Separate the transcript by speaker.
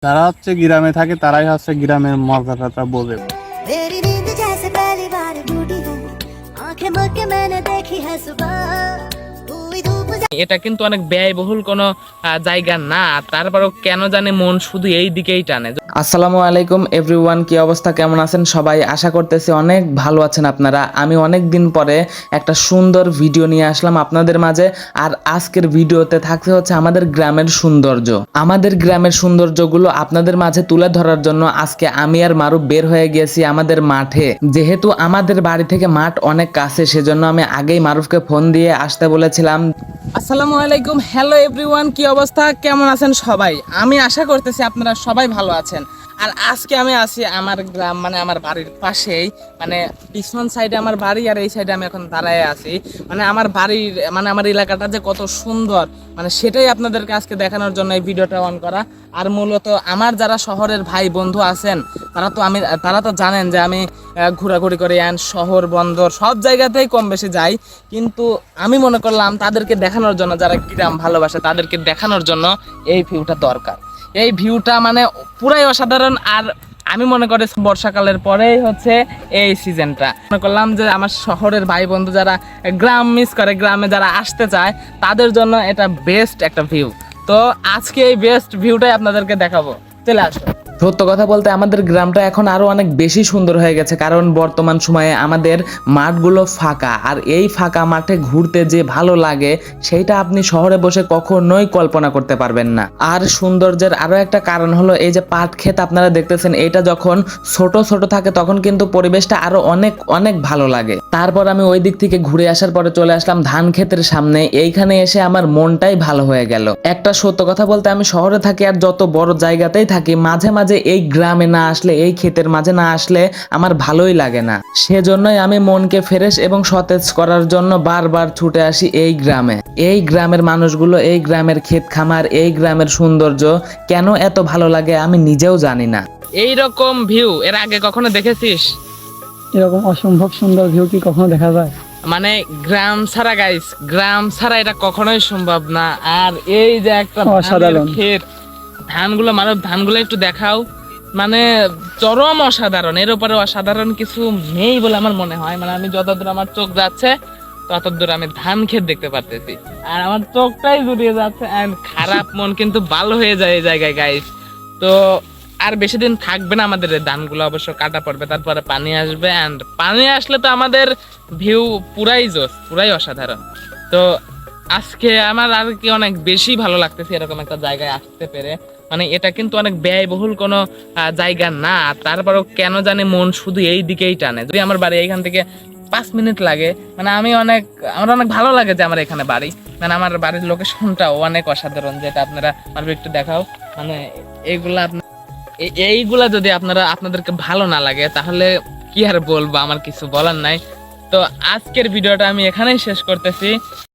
Speaker 1: যারা হচ্ছে গ্রামে থাকে তারাই হচ্ছে গ্রামের মর্যাদাটা বোঝে।
Speaker 2: मेरी नींद जैसे पहली बार टूटी है, आंखें मूंद के मैंने देखी है सुबह, हुई धूप।
Speaker 3: এটা কিন্তু অনেক ব্যয়বহুল কোনো জায়গা না, তারপরেও কেন জানে মন শুধু এই দিকেই টানে।
Speaker 4: আসসালামু আলাইকুম এভরিওয়ান, কি অবস্থা, কেমন আছেন সবাই? আশা করতেছি অনেক ভালো আছেন আপনারা। আমি অনেক দিন পরে একটা সুন্দর ভিডিও নিয়ে আসলাম আপনাদের মাঝে। আর আজকের ভিডিওতে থাকতে হচ্ছে আমাদের গ্রামের সৌন্দর্য। আমাদের গ্রামের সৌন্দর্যগুলো আপনাদের মাঝে তুলে ধরার জন্য আজকে আমি আর মারুফ বের হয়ে গিয়েছি আমাদের মাঠে। যেহেতু আমাদের বাড়ি থেকে মাঠ অনেক কাছে, সেজন্য আমি আগেই মারুফকে ফোন দিয়ে আসতে বলেছিলাম।
Speaker 3: আসসালামু আলাইকুম, হ্যালো এভরিওয়ান, কি অবস্থা, কেমন আছেন সবাই? আমি আশা করতেছি আপনারা সবাই ভালো আছেন। আর আজকে আমি আছি আমার গ্রাম, মানে আমার বাড়ির পাশেই, মানে পিছন সাইডে আমার বাড়ি আর এই সাইডে আমি এখন দাঁড়ায় আছি। মানে আমার বাড়ির, মানে আমার এলাকাটা যে কত সুন্দর, মানে সেটাই আপনাদেরকে আজকে দেখানোর জন্য এই ভিডিওটা অন করা। আর মূলত আমার যারা শহরের ভাই বন্ধু আছেন তারা তো জানেন যে আমি ঘোরাঘুরি করি, শহর বন্দর সব জায়গাতেই কম বেশি যাই। কিন্তু আমি মনে করলাম তাদেরকে দেখানোর জন্য, যারা গ্রাম ভালোবাসে তাদেরকে দেখানোর জন্য এই ভিউটা দরকার। এই ভিউটা মানে পুরাই অসাধারণ। আর আমি মনে করি বর্ষাকালের পরেই হচ্ছে এই সিজনটা। মনে করলাম যে আমার শহরের ভাই বন্ধু যারা গ্রাম মিস করে, গ্রামে যারা আসতে চায়, তাদের জন্য এটা বেস্ট একটা ভিউ। তো আজকে এই বেস্ট ভিউটাই আপনাদেরকে দেখাবো, চলে আসো।
Speaker 4: সত্য কথা বলতে আমাদের গ্রামটা এখন আরো অনেক বেশি সুন্দর হয়ে গেছে, কারণ বর্তমান সময়ে আমাদের মাঠগুলো ফাঁকা। আর এই ফাঁকা মাঠে ঘুরতে যে ভালো লাগে সেইটা আপনি শহরে বসে কখনোই কল্পনা করতে পারবেন না। আর সৌন্দর্যের আরো একটা কারণ হলো এই যে পাট ক্ষেত আপনারা দেখতেছেন, এটা যখন ছোট ছোট থাকে তখন কিন্তু পরিবেশটা আরো অনেক অনেক ভালো লাগে। তারপর আমি ওই দিক থেকে ঘুরে আসার পরে চলে আসলাম ধান ক্ষেতের সামনে। এইখানে এসে আমার মনটাই ভালো হয়ে গেল। একটা সত্য কথা বলতে, আমি শহরে থাকি আর যত বড় জায়গাতেই থাকি, মাঝে মাঝে এই গ্রামে না আসলে, এই ক্ষেতের মাঝে না আসলে আমার ভালোই লাগে না। সেজন্যই আমি মনকে ফ্রেশ এবং সতেজ করার জন্য বারবার ছুটে আসি এই গ্রামে। এই গ্রামের মানুষগুলো, এই গ্রামের ক্ষেত খামার, এই গ্রামের সৌন্দর্য কেন এত ভালো লাগে আমি নিজেও জানি না।
Speaker 3: এই রকম ভিউ এর আগে কখনো দেখেছিস?
Speaker 5: এরকম অসম্ভব সুন্দর ভিউ কি কখনো দেখা যায়?
Speaker 3: মানে গ্রাম ছাড়া, গাইস, গ্রাম ছাড়া এটা কখনোই সম্ভব না। আর এই যে একটা
Speaker 5: অসাধারণ
Speaker 3: ক্ষেত, ধানগুলো, মানে ধানগুলো একটু দেখাও, মানে চরম অসাধারণ। এর উপরে অসাধারণ কিছু নেই বলে আমার মনে হয়। মানে আমি যতদূর আমার চোখ যাচ্ছে ততদূর আমি ধান ক্ষেত দেখতে পারতেছি, আর আমার চোখটাই জুড়িয়ে যাচ্ছে। এন্ড খারাপ মন কিন্তু ভালো হয়ে যায় এই জায়গায়, গাইস। তো আর বেশি দিন থাকবে না আমাদের এই ধানগুলো, অবশ্য কাটা পড়বে, তারপরে পানি আসবে। এন্ড পানি আসলে তো আমাদের ভিউ পুরাই জোস, পুরাই অসাধারণ। তো আজকে আমার আর কি অনেক বেশি ভালো লাগতেছে এরকম একটা জায়গায় আসতে পেরে। মানে এটা কিন্তু অনেক ব্যয়বহুল কোনো জায়গা না, তারপরেও কেন জানে মন শুধু এই দিকেই টানে। যদি আমার বাড়ি এইখান থেকে 5 মিনিট লাগে, মানে আমার অনেক ভালো লাগে যে আমার এখানে বাড়ি। মানে আমার বাড়ির লোকেশনটাও অনেক অসাধারণ, যেটা আপনারা একটু দেখাও। মানে এইগুলা যদি আপনাদেরকে ভালো না লাগে তাহলে কি আর বলবো, আমার কিছু বলার নাই। তো আজকের ভিডিওটা আমি এখানেই শেষ করতেছি।